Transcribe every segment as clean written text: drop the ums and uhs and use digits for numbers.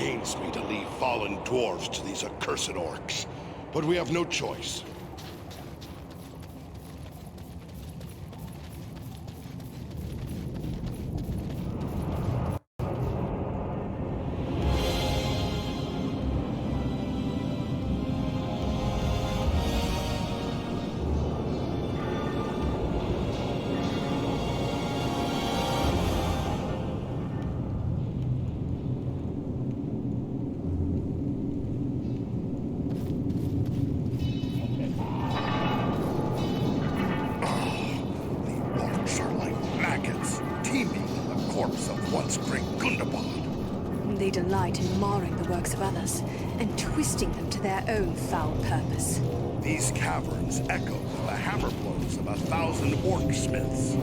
pains me to leave fallen dwarves to these accursed orcs, but we have no choice. They delight in marring the works of others and twisting them to their own foul purpose. These caverns echo the hammer blows of 1,000 orc smiths.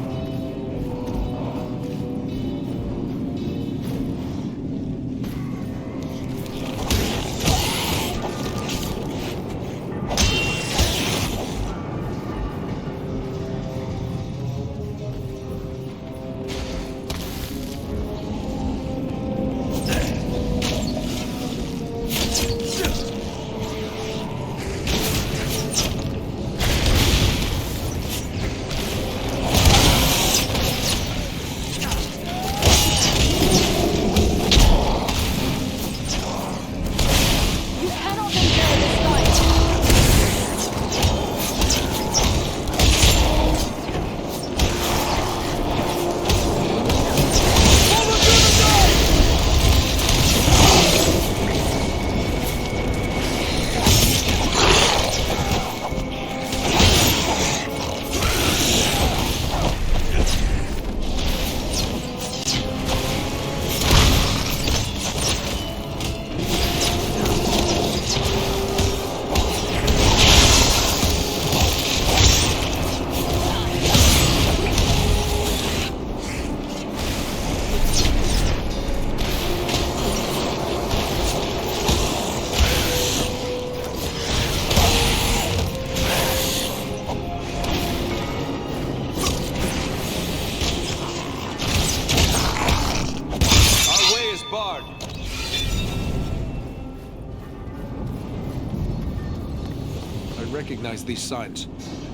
Recognize these signs.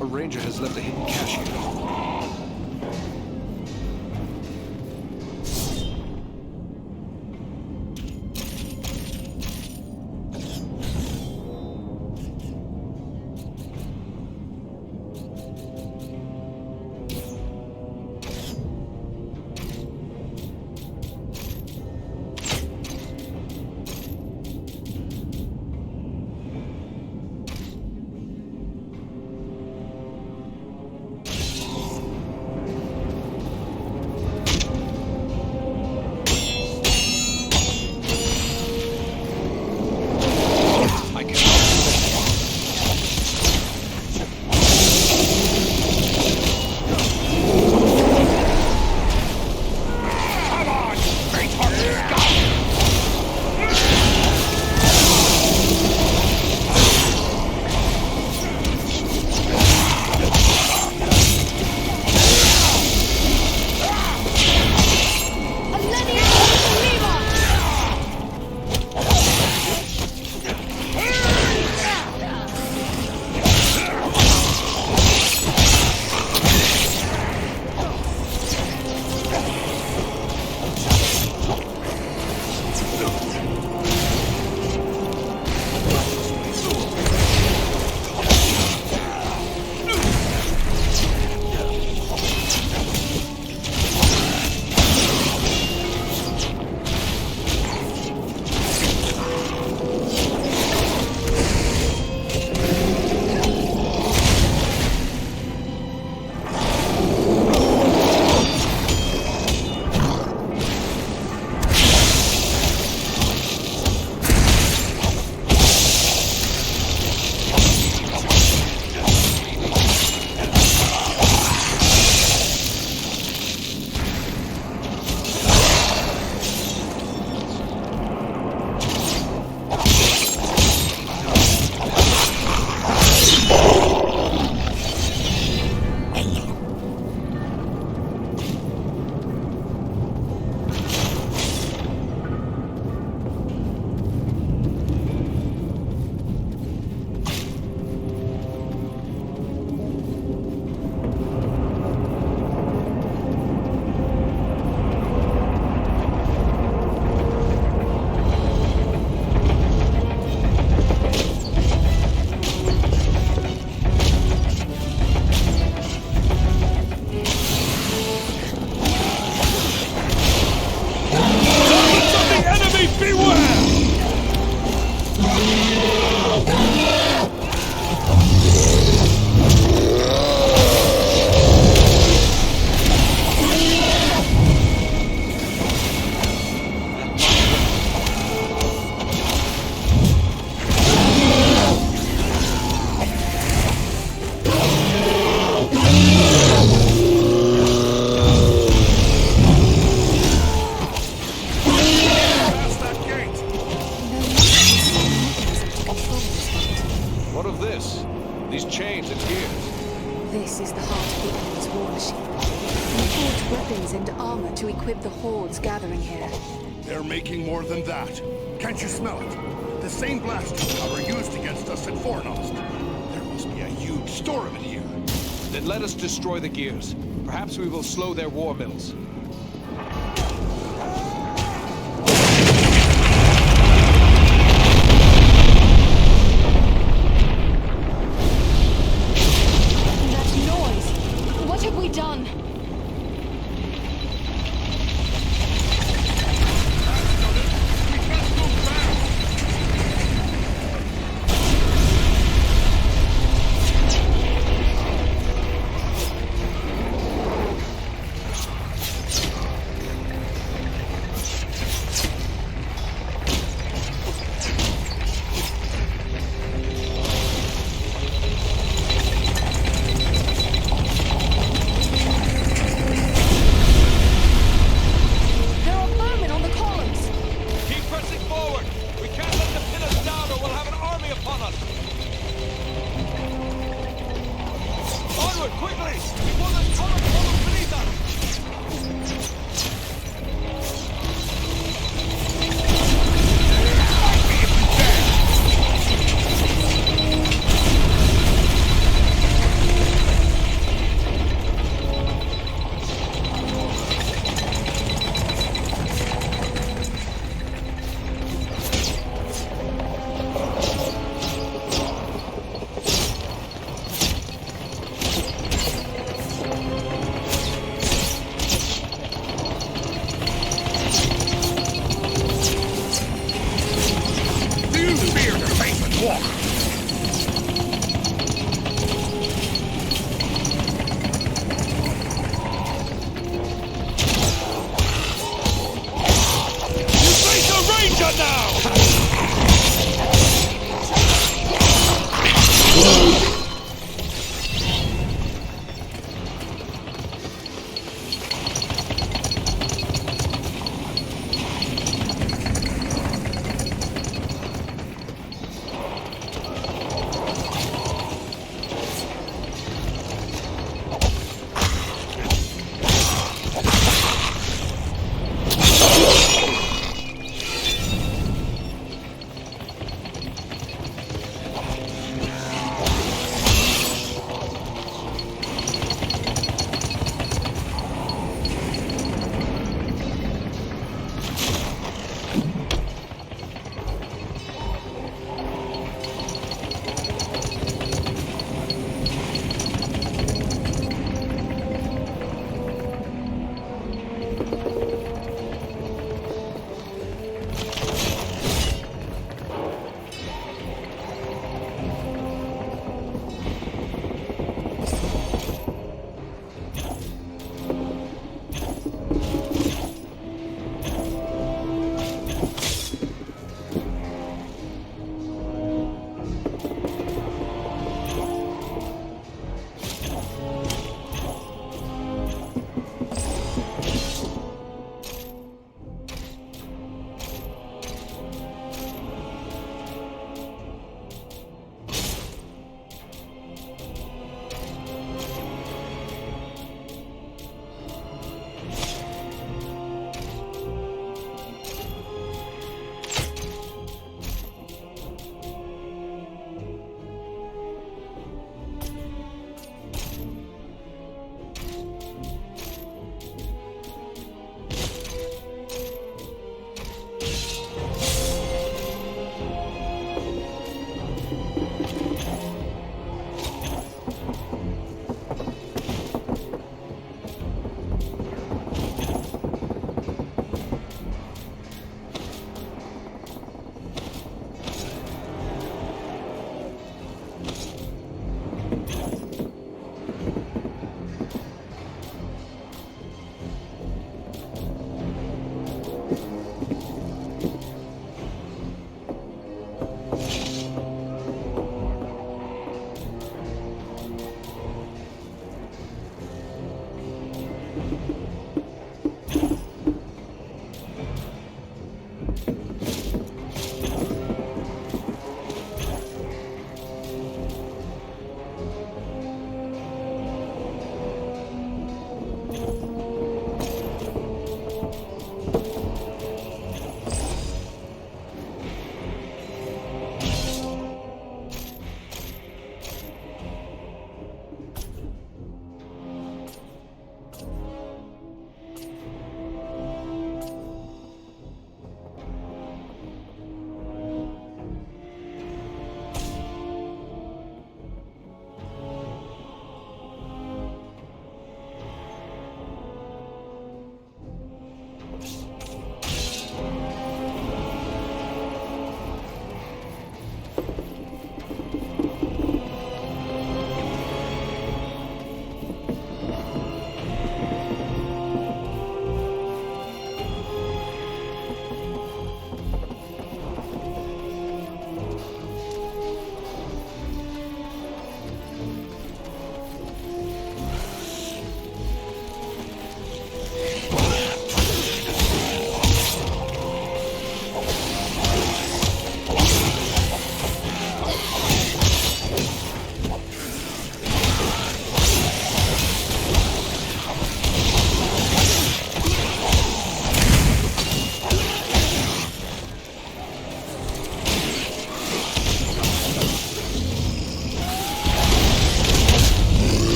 A ranger has left a hidden cache here. These chains and gears. This is the heart of the enemy's war machine. We forged weapons and armor to equip the hordes gathering here. They're making more than that. Can't you smell it? The same blasting power used against us at Fornost. There must be a huge store of it here. Then let us destroy the gears. Perhaps we will slow their war mills. That noise! What have we done?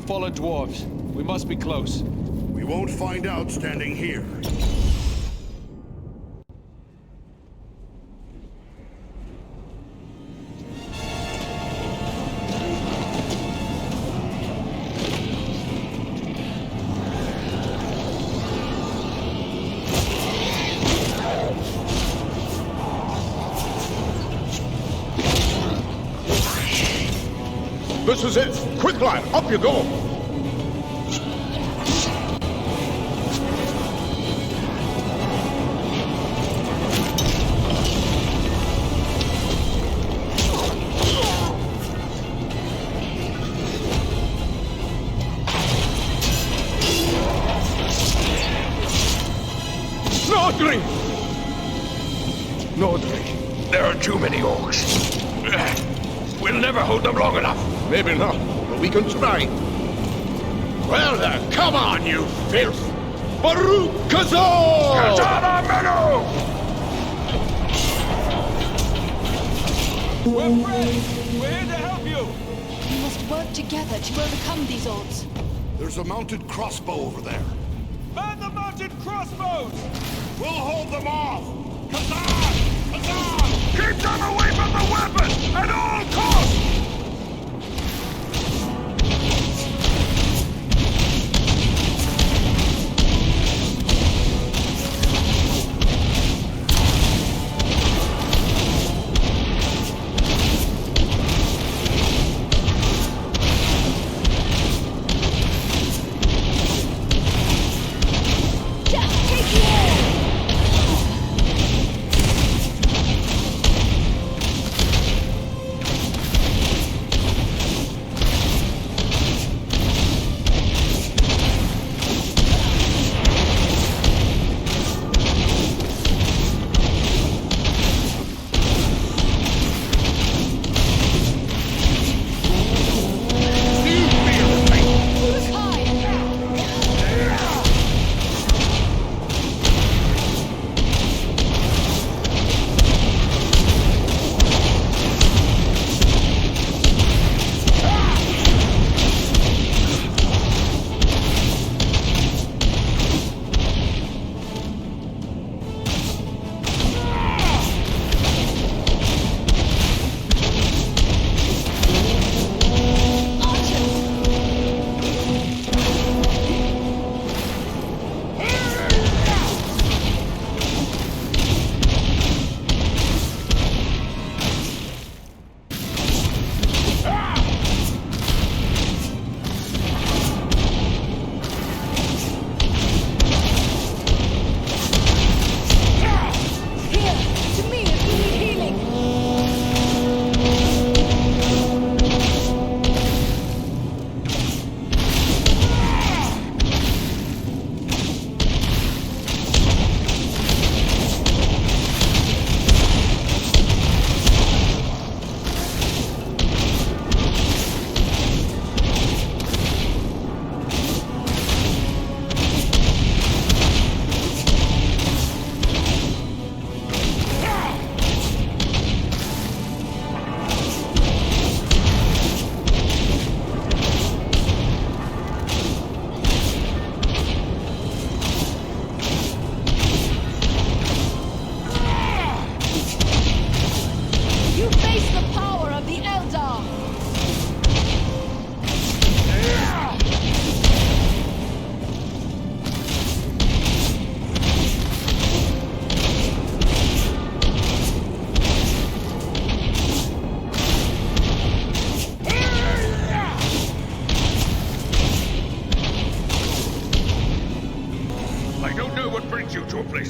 more fallen dwarves. We must be close. We won't find out standing here. This is it! Quick, lad! Up you go! Nordri! Nordri, there are too many orcs. We'll never hold them long enough. Maybe not, but we can try. Well then, come on, you filth! Baruch Kazor! Katana Menu! We're friends! We're here to help you! We must work together to overcome these odds. There's a mounted crossbow over there. Man the mounted crossbows! We'll hold them off! Kazan! Kazan! Keep them away from the weapon! At all costs!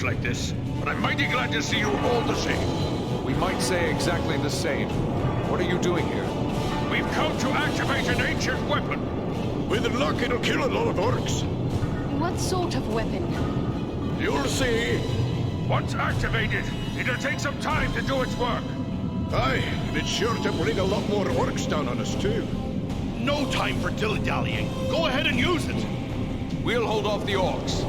like this, but I'm mighty glad to see you all the same. We might say exactly the same. What are you doing here? We've come to activate an ancient weapon. With luck, it'll kill a lot of orcs. What sort of weapon? You'll see. Once activated, it'll take some time to do its work. Aye, and it's sure to bring a lot more orcs down on us, too. No time for dilly-dallying. Go ahead and use it. We'll hold off the orcs.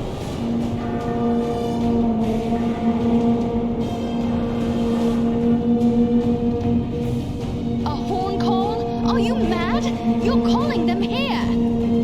A horn call? Are you mad? You're calling them here!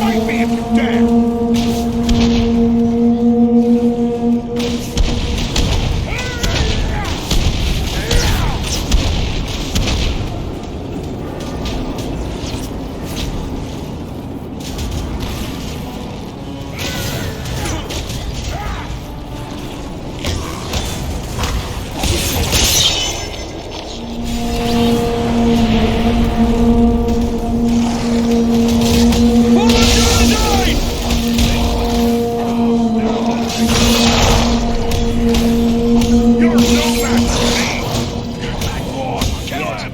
Fight me if you dare! You're no match for me! Go on, kill him!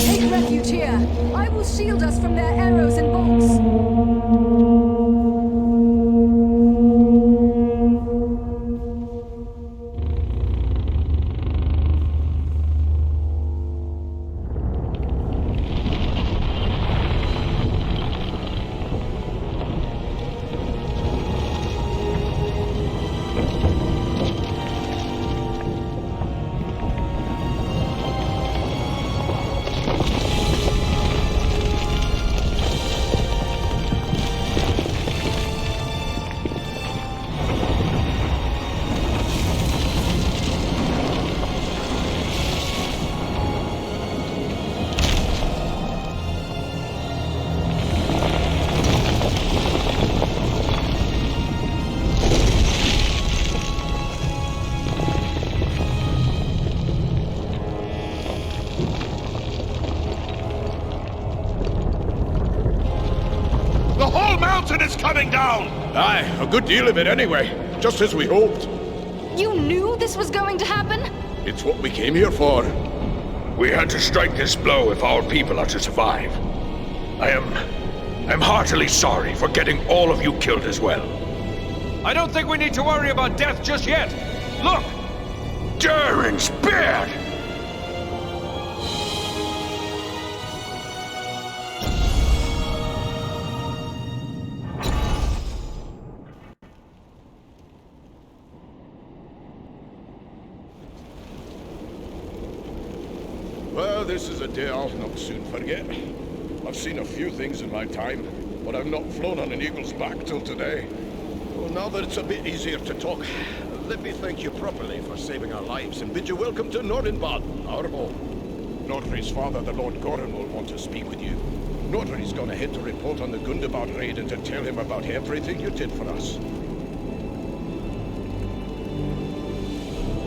Take refuge here. I will shield us from their arrows and bolts. The whole mountain is coming down! Aye, a good deal of it anyway. Just as we hoped. You knew this was going to happen? It's what we came here for. We had to strike this blow if our people are to survive. I'm heartily sorry for getting all of you killed as well. I don't think we need to worry about death just yet. Look! Durin's beard! Well, this is a day I'll not soon forget. I've seen a few things in my time, but I've not flown on an eagle's back till today. Well, now that it's a bit easier to talk, let me thank you properly for saving our lives and bid you welcome to Nordinbad, our home. Nordri's father, the Lord Goran, will want to speak with you. Nordri's gone ahead to report on the Gundabad raid and to tell him about everything you did for us.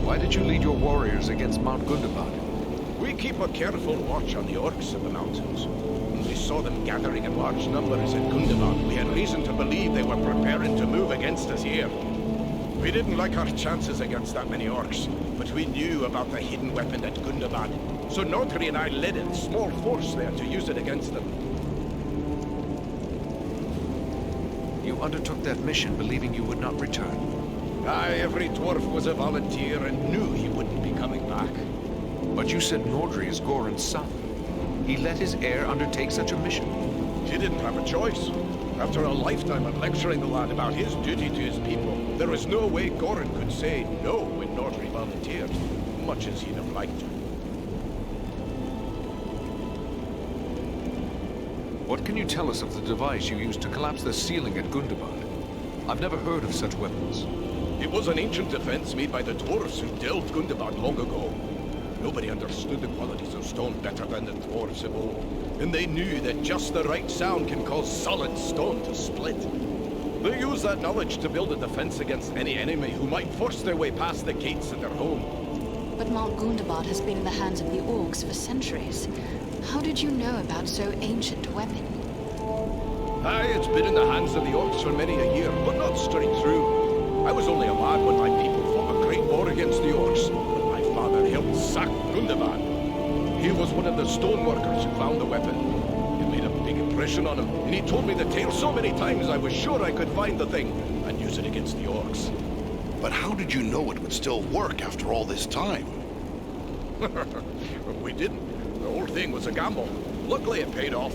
Why did you lead your warriors against Mount Gundabad? We keep a careful watch on the orcs in the mountains. When we saw them gathering in large numbers at Gundabad, we had reason to believe they were preparing to move against us here. We didn't like our chances against that many orcs, but we knew about the hidden weapon at Gundabad. So Nordri and I led a small force there to use it against them. You undertook that mission believing you would not return. Aye, every dwarf was a volunteer and knew he wouldn't be coming back. But you said Nordri is Goran's son. He let his heir undertake such a mission. He didn't have a choice. After a lifetime of lecturing the lad about his duty to his people, there was no way Goran could say no when Nordri volunteered, much as he'd have liked to. What can you tell us of the device you used to collapse the ceiling at Gundabad? I've never heard of such weapons. It was an ancient defense made by the dwarves who delved Gundabad long ago. Nobody understood the qualities of stone better than the dwarves of old, and they knew that just the right sound can cause solid stone to split. They used that knowledge to build a defense against any enemy who might force their way past the gates of their home. But Mount Gundabad has been in the hands of the orcs for centuries. How did you know about so ancient a weapon? Aye, it's been in the hands of the orcs for many a year, but not straight through. I was only a lad when my people fought a great war against the orcs, but my father helped sack Nordinbad. He was one of the stoneworkers who found the weapon. It made a big impression on him, and he told me the tale so many times I was sure I could find the thing and use it against the orcs. But how did you know it would still work after all this time? We didn't. The whole thing was a gamble. Luckily it paid off.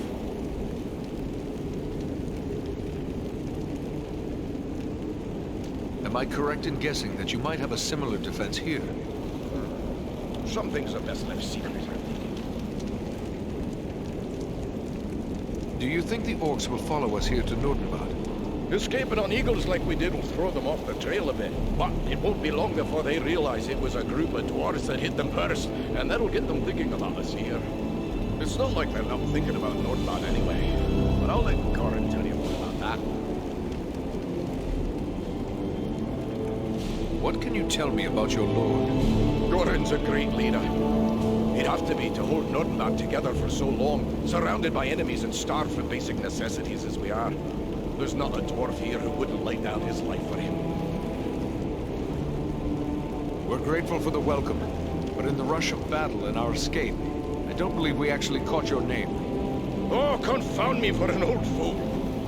Am I correct in guessing that you might have a similar defense here? Some things are best left secret. Do you think the orcs will follow us here to Nordinbad? Escaping on eagles like we did will throw them off the trail a bit, but it won't be long before they realize it was a group of dwarves that hit them first, and that'll get them thinking about us here. It's not like they're not thinking about Nordinbad anyway, but I'll let Corin tell you more about that. What can you tell me about your lord? Gorin's a great leader. He'd have to be to hold Nordinbad together for so long, surrounded by enemies and starved for basic necessities as we are. There's not a dwarf here who wouldn't lay down his life for him. We're grateful for the welcome, but in the rush of battle and our escape, I don't believe we actually caught your name. Oh, confound me for an old fool.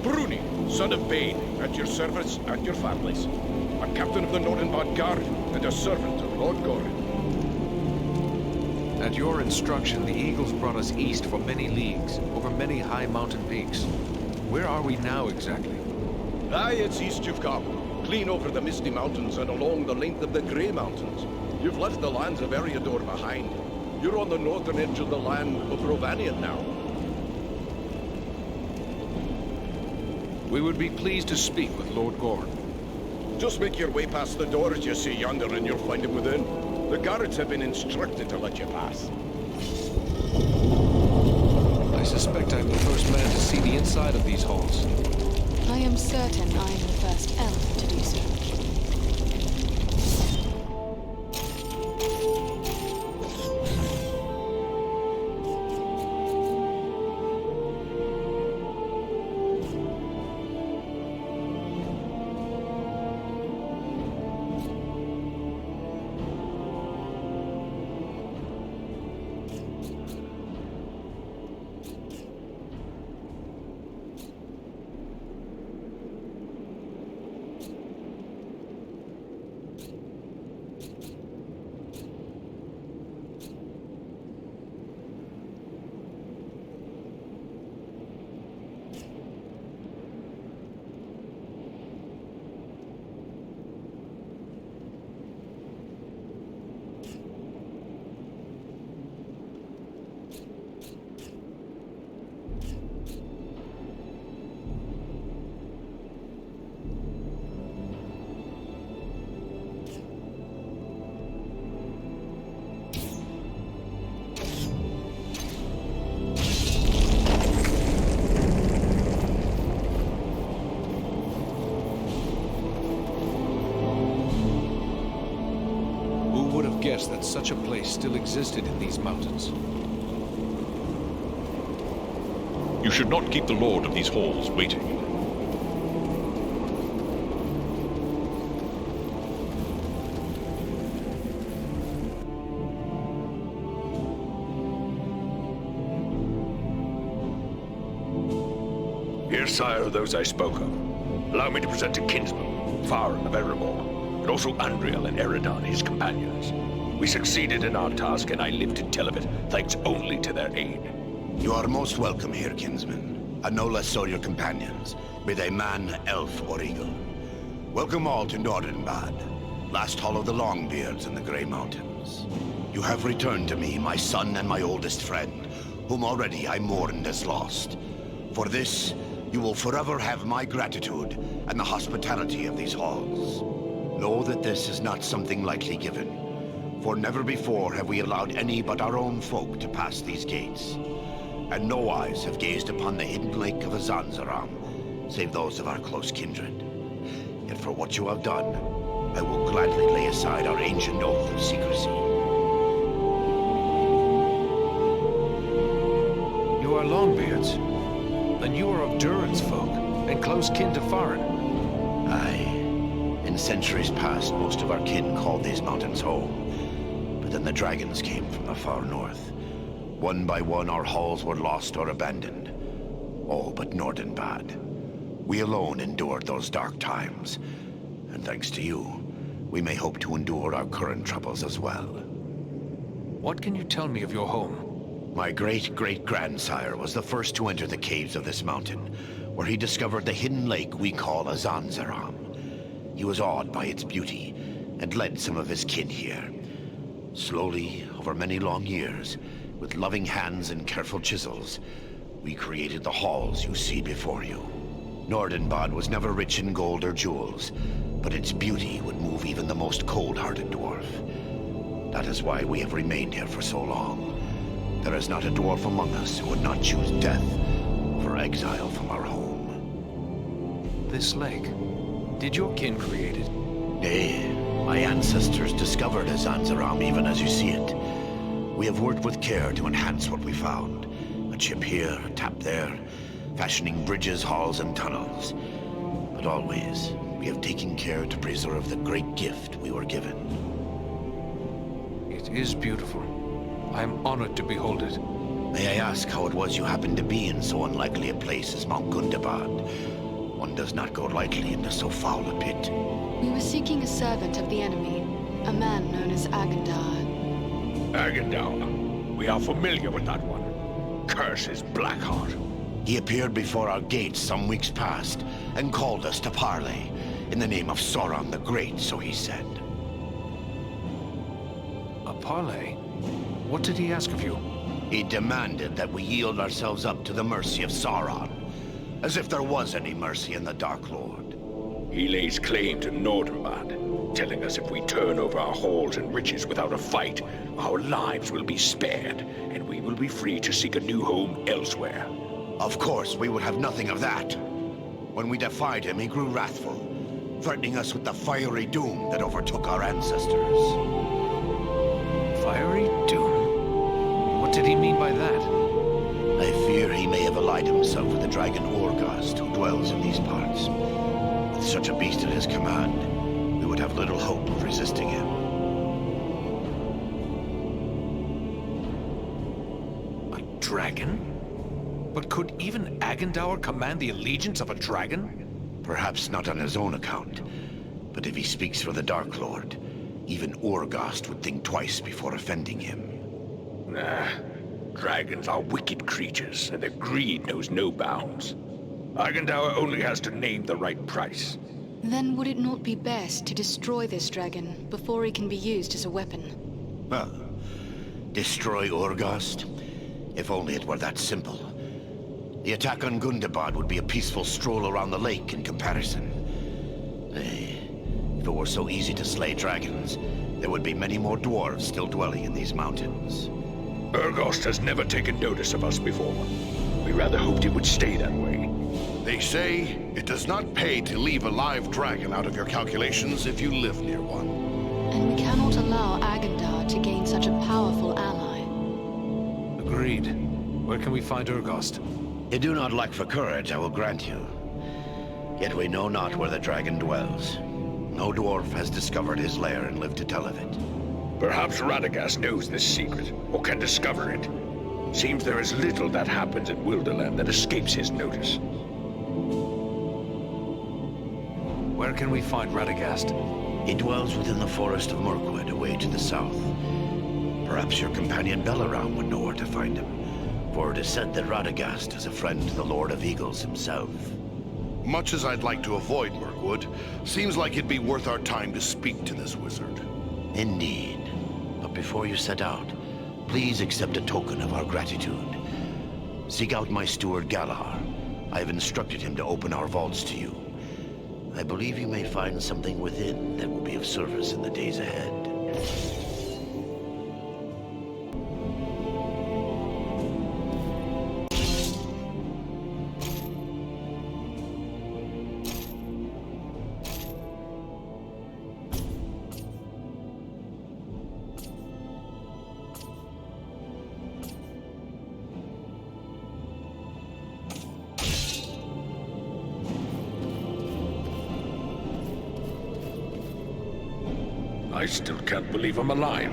Bruni, son of Bane, at your service and your families. A captain of the Nordinbad Guard and a servant of Lord Gorin. At your instruction, the Eagles brought us east for many leagues, over many high mountain peaks. Where are we now exactly? Aye, it's east you've come. Clean over the Misty Mountains and along the length of the Grey Mountains. You've left the lands of Eriador behind. You're on the northern edge of the land of Rovanian now. We would be pleased to speak with Lord Gorin. Just make your way past the doors you see yonder and you'll find him within. The guards have been instructed to let you pass. I suspect I'm the first man to see the inside of these halls. I am certain I am the first elf to do so. Guess that such a place still existed in these mountains. You should not keep the lord of these halls waiting. Here, sire, those I spoke of. Allow me to present a kinsman, Farron of Erebor, and also Andriel and Eridan, his companions. We succeeded in our task, and I live to tell of it, thanks only to their aid. You are most welcome here, kinsman, and no less so your companions, be they man, elf, or eagle. Welcome all to Nordinbad, last hall of the Longbeards in the Grey Mountains. You have returned to me, my son and my oldest friend, whom already I mourned as lost. For this, you will forever have my gratitude and the hospitality of these halls. Know that this is not something lightly given. For never before have we allowed any but our own folk to pass these gates. And no eyes have gazed upon the hidden lake of Azanzaram, save those of our close kindred. Yet for what you have done, I will gladly lay aside our ancient oath of secrecy. You are Longbeards. And you are of Durin's folk, and close kin to Farin. Aye. In centuries past, most of our kin called these mountains home. But then the dragons came from the far north. One by one, our halls were lost or abandoned. All but Nordinbad. We alone endured those dark times. And thanks to you, we may hope to endure our current troubles as well. What can you tell me of your home? My great-great-grandsire was the first to enter the caves of this mountain, where he discovered the hidden lake we call Azanzaram. He was awed by its beauty, and led some of his kin here. Slowly, over many long years, with loving hands and careful chisels, we created the halls you see before you. Nordinbad was never rich in gold or jewels, but its beauty would move even the most cold-hearted dwarf. That is why we have remained here for so long. There is not a dwarf among us who would not choose death over exile from our home. This lake, did your kin create it? Nay, my ancestors discovered Azanzaram even as you see it. We have worked with care to enhance what we found. A chip here, a tap there, fashioning bridges, halls, and tunnels. But always, we have taken care to preserve the great gift we were given. It is beautiful. I am honored to behold it. May I ask how it was you happened to be in so unlikely a place as Mount Gundabad? One does not go lightly into so foul a pit. We were seeking a servant of the enemy, a man known as Agendar. Agendar. We are familiar with that one. Curse his Blackheart. He appeared before our gates some weeks past, and called us to parley, in the name of Sauron the Great, so he said. A parley? What did he ask of you? He demanded that we yield ourselves up to the mercy of Sauron, as if there was any mercy in the Dark Lord. He lays claim to Nordinbad, telling us if we turn over our halls and riches without a fight, our lives will be spared, and we will be free to seek a new home elsewhere. Of course, we would have nothing of that. When we defied him, he grew wrathful, threatening us with the fiery doom that overtook our ancestors. Fiery doom? What did he mean by that? I fear he may have allied himself with the dragon Orgast, who dwells in these parts. With such a beast at his command, we would have little hope of resisting him. A dragon? But could even Agendauer command the allegiance of a dragon? Perhaps not on his own account, but if he speaks for the Dark Lord, even Orgast would think twice before offending him. Nah. Dragons are wicked creatures, and their greed knows no bounds. Agendauer only has to name the right price. Then would it not be best to destroy this dragon before he can be used as a weapon? Well, destroy Orgast? If only it were that simple. The attack on Gundabad would be a peaceful stroll around the lake in comparison. Nay, if it were so easy to slay dragons, there would be many more dwarves still dwelling in these mountains. Urgost has never taken notice of us before. We rather hoped it would stay that way. They say it does not pay to leave a live dragon out of your calculations if you live near one. And we cannot allow Agendar to gain such a powerful ally. Agreed. Where can we find Urgost? You do not lack for courage, I will grant you. Yet we know not where the dragon dwells. No dwarf has discovered his lair and lived to tell of it. Perhaps Radagast knows this secret, or can discover it. Seems there is little that happens in Wilderland that escapes his notice. Where can we find Radagast? He dwells within the forest of Mirkwood, away to the south. Perhaps your companion Belaram would know where to find him, for it is said that Radagast is a friend to the Lord of Eagles himself. Much as I'd like to avoid Mirkwood, seems like it'd be worth our time to speak to this wizard. Indeed. But before you set out, please accept a token of our gratitude. Seek out my steward Galar. I have instructed him to open our vaults to you. I believe you may find something within that will be of service in the days ahead. I still can't believe I'm alive.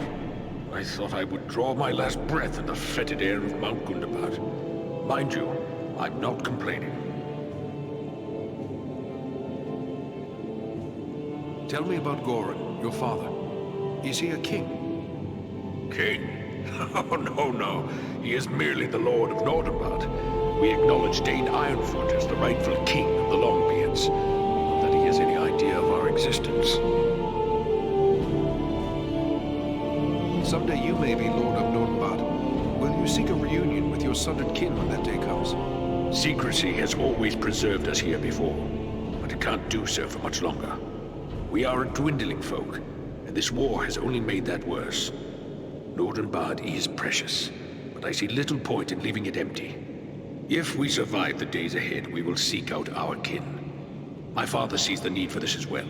I thought I would draw my last breath in the fetid air of Mount Gundabad. Mind you, I'm not complaining. Tell me about Goran, your father. Is he a king? King? Oh, no. He is merely the Lord of Nordinbad. We acknowledge Dane Ironfoot as the rightful king of the Longbeards. Not that he has any idea of our existence. Someday you may be Lord of Nordinbad. Will you seek a reunion with your sundered kin when that day comes? Secrecy has always preserved us here before, but it can't do so for much longer. We are a dwindling folk, and this war has only made that worse. Nordinbad is precious, but I see little point in leaving it empty. If we survive the days ahead, we will seek out our kin. My father sees the need for this as well.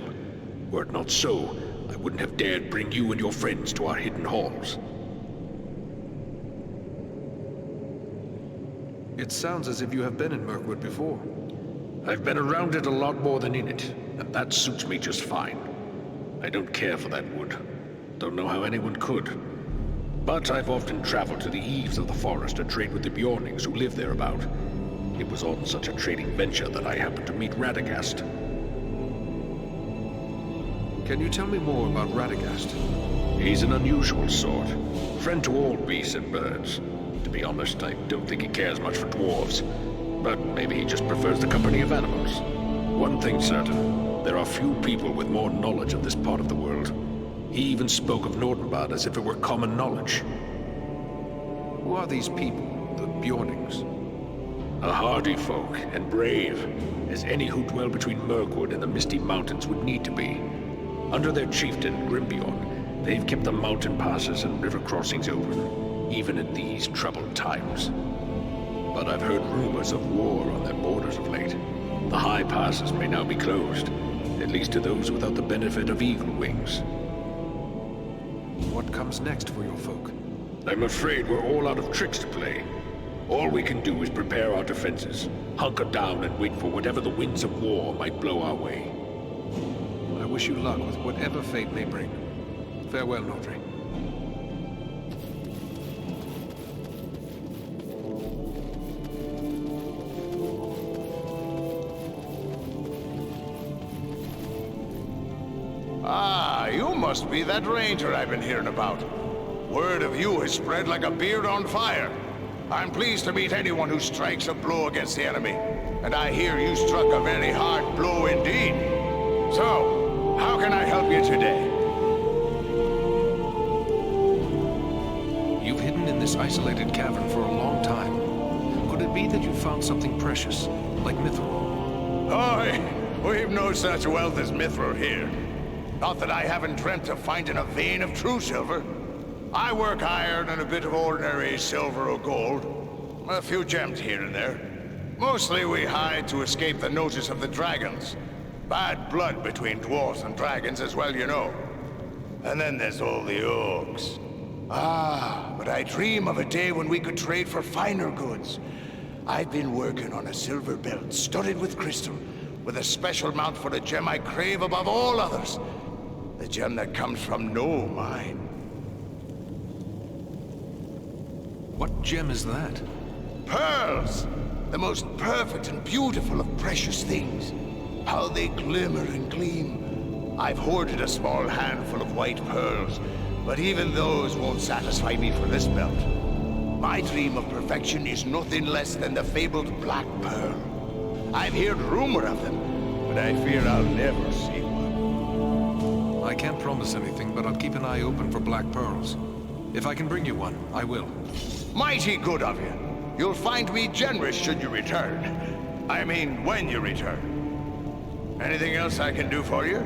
Were it not so, I wouldn't have dared bring you and your friends to our hidden halls. It sounds as if you have been in Mirkwood before. I've been around it a lot more than in it, and that suits me just fine. I don't care for that wood. Don't know how anyone could. But I've often traveled to the eaves of the forest to trade with the Bjornings who live thereabout. It was on such a trading venture that I happened to meet Radagast. Can you tell me more about Radagast? He's an unusual sort. Friend to all beasts and birds. To be honest, I don't think he cares much for dwarves. But maybe he just prefers the company of animals. One thing's certain, there are few people with more knowledge of this part of the world. He even spoke of Nordinbad as if it were common knowledge. Who are these people, the Bjornings? A hardy folk, and brave, as any who dwell between Mirkwood and the Misty Mountains would need to be. Under their chieftain, Grimbjorn, they've kept the mountain passes and river crossings open, even in these troubled times. But I've heard rumors of war on their borders of late. The high passes may now be closed, at least to those without the benefit of eagle wings. What comes next for your folk? I'm afraid we're all out of tricks to play. All we can do is prepare our defenses, hunker down and wait for whatever the winds of war might blow our way. I wish you luck with whatever fate may bring. Farewell, Nordri. Ah, you must be that ranger I've been hearing about. Word of you has spread like a beard on fire. I'm pleased to meet anyone who strikes a blow against the enemy. And I hear you struck a very hard blow indeed. So, how can I help you today? You've hidden in this isolated cavern for a long time. Could it be that you found something precious, like mithril? Oh, we've no such wealth as mithril here. Not that I haven't dreamt of finding a vein of true silver. I work iron and a bit of ordinary silver or gold. A few gems here and there. Mostly we hide to escape the notice of the dragons. Bad blood between dwarves and dragons as well, you know. And then there's all the orcs. Ah, but I dream of a day when we could trade for finer goods. I've been working on a silver belt studded with crystal, with a special mount for the gem I crave above all others. The gem that comes from no mine. What gem is that? Pearls! The most perfect and beautiful of precious things. How they glimmer and gleam. I've hoarded a small handful of white pearls, but even those won't satisfy me for this belt. My dream of perfection is nothing less than the fabled Black Pearl. I've heard rumor of them, but I fear I'll never see one. I can't promise anything, but I'll keep an eye open for black pearls. If I can bring you one, I will. Mighty good of you. You'll find me generous should you return. I mean, when you return. Anything else I can do for you?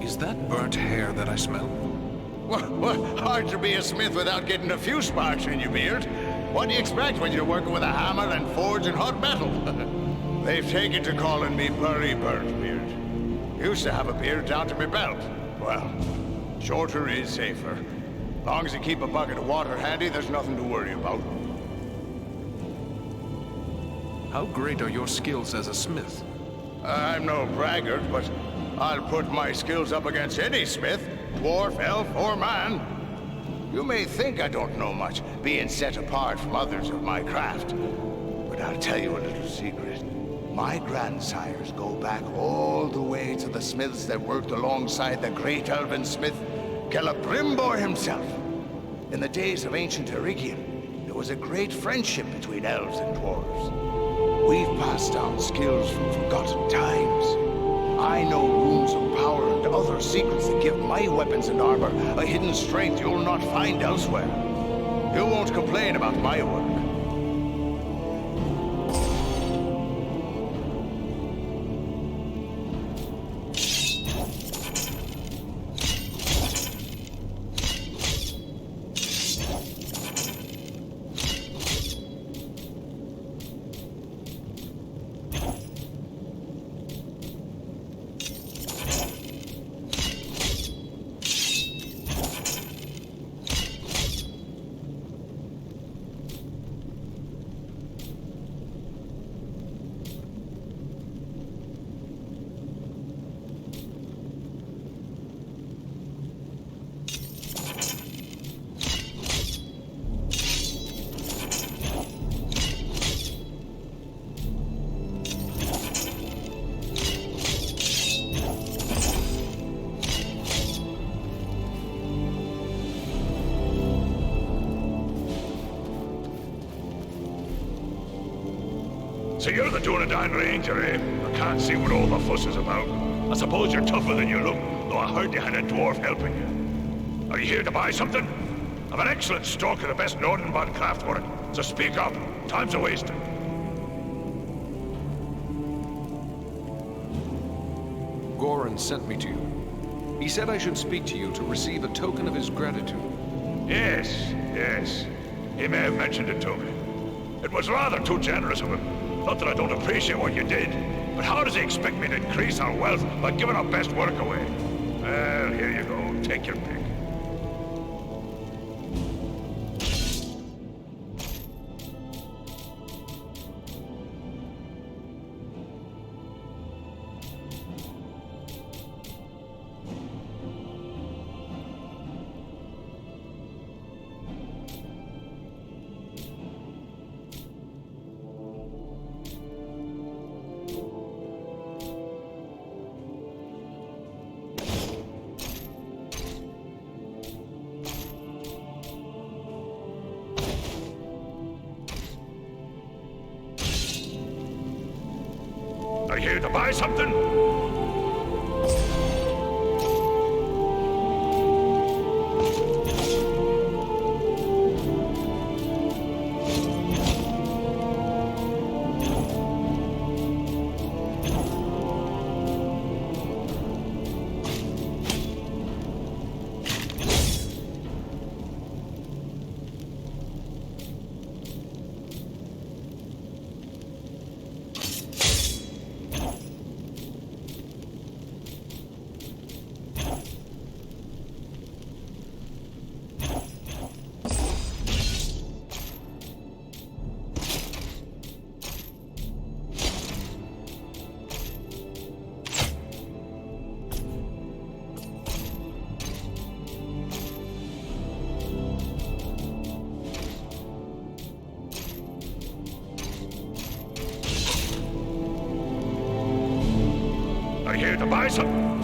Is that burnt hair that I smell? Well, hard to be a smith without getting a few sparks in your beard. What do you expect when you're working with a hammer and forging hot metal? They've taken to calling me Burry Burntbeard. Used to have a beard down to my belt. Well, shorter is safer. Long as you keep a bucket of water handy, there's nothing to worry about. How great are your skills as a smith? I'm no braggart, but I'll put my skills up against any smith, dwarf, elf, or man. You may think I don't know much, being set apart from others of my craft. But I'll tell you a little secret. My grandsires go back all the way to the smiths that worked alongside the great elven smith, Celebrimbor himself. In the days of ancient Erigion, there was a great friendship between elves and dwarves. We've passed down skills from forgotten times. I know runes of power and other secrets that give my weapons and armor a hidden strength you'll not find elsewhere. You won't complain about my work. So you're the Dunedain Ranger, eh? I can't see what all the fuss is about. I suppose you're tougher than you look, though I heard you had a dwarf helping you. Are you here to buy something? I've an excellent stock of the best Nordinbad craftwork, so speak up. Time's a wasting. Goran sent me to you. He said I should speak to you to receive a token of his gratitude. Yes, yes. He may have mentioned it to me. It was rather too generous of him. Not that I don't appreciate what you did, but how does he expect me to increase our wealth by giving our best work away? Well, here you go. Take your pick. Are you here to buy something? Are you here to buy something?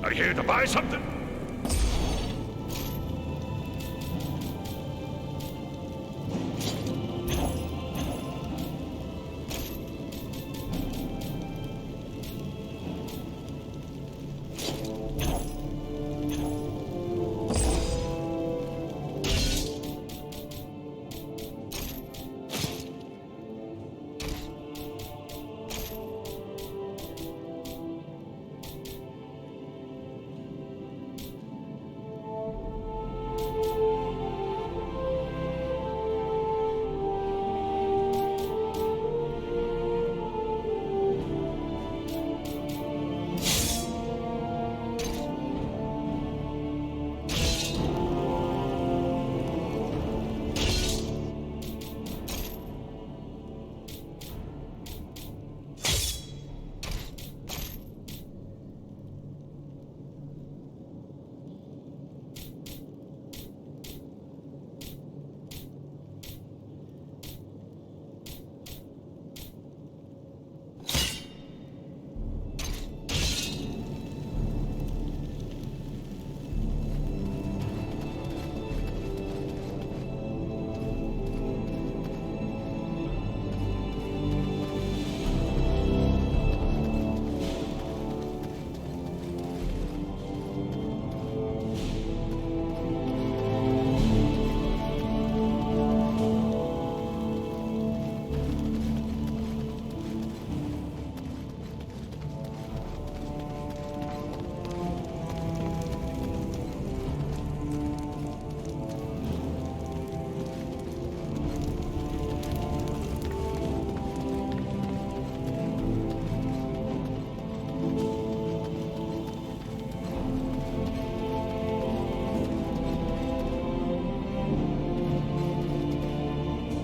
Are you here to buy something?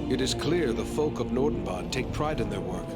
It is clear the folk of Nordinbad take pride in their work.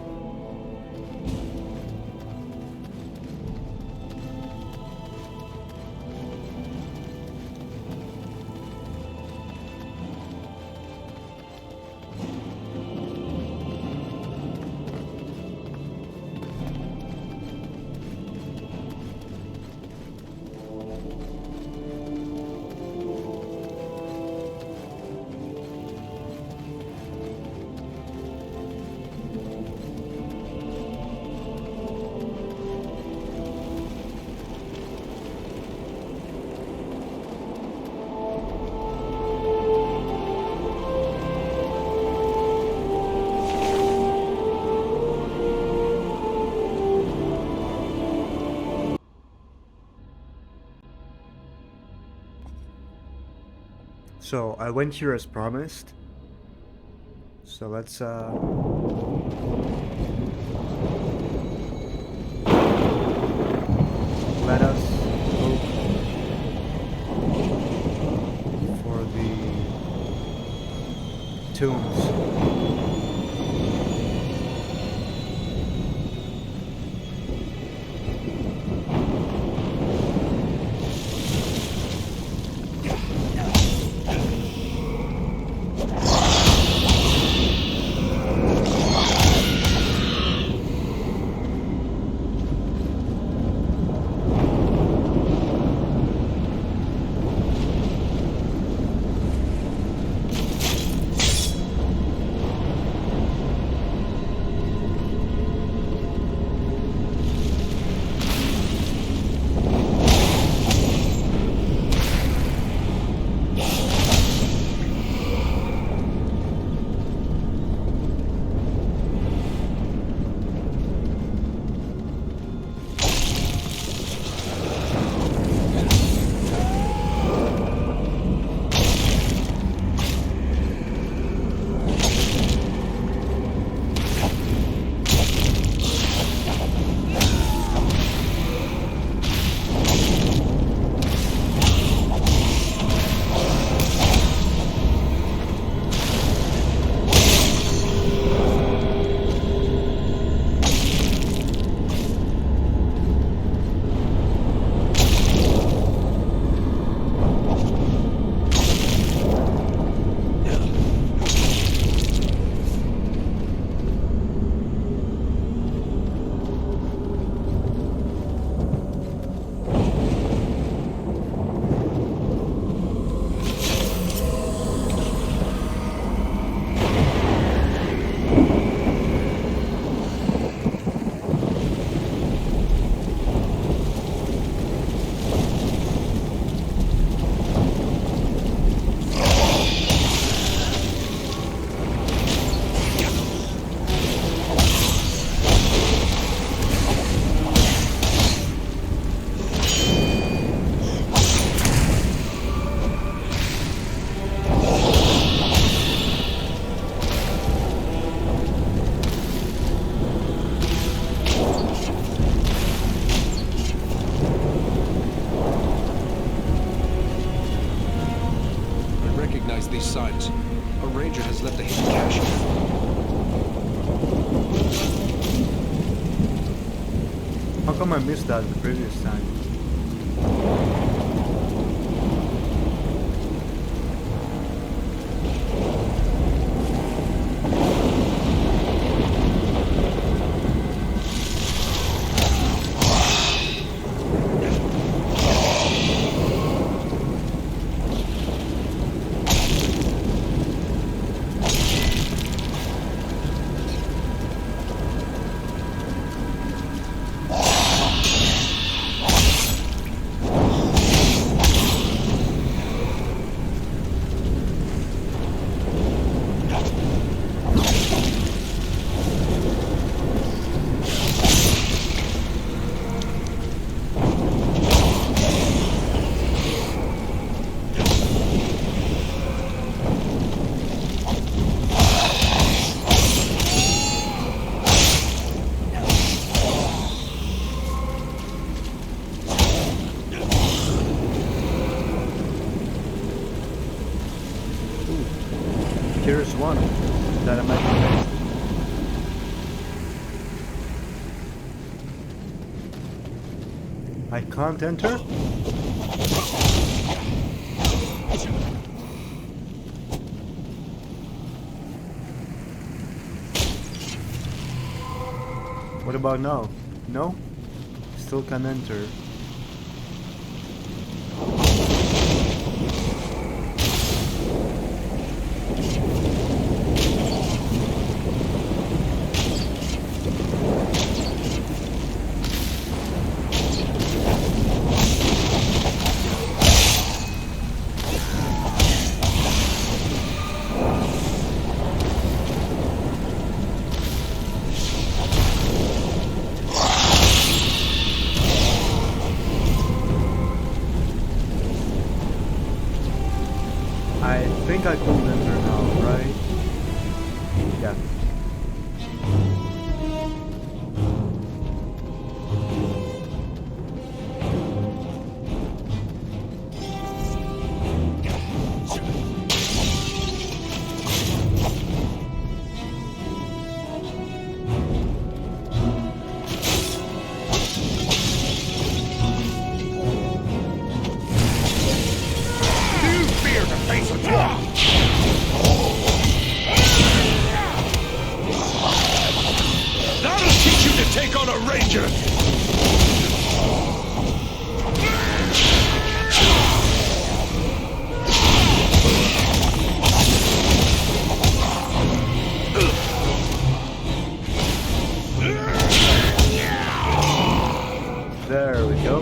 So I went here as promised. So let's let us hope for the tombs. These signs. A ranger has left a hidden cache here. How come I missed that the previous time? Here's one. that I might be. I can't enter? What about now? No? Still can enter. I think I could enter now, right? Yeah. That'll teach you to take on a ranger! There we go.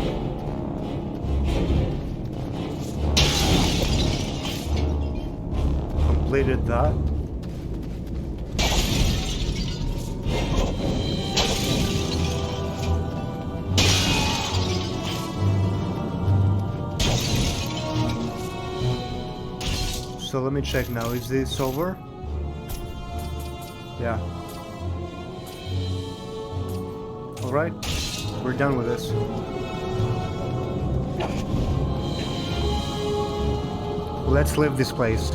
Completed that. So let me check now, is this over? Yeah. Alright, we're done with this. Let's leave this place.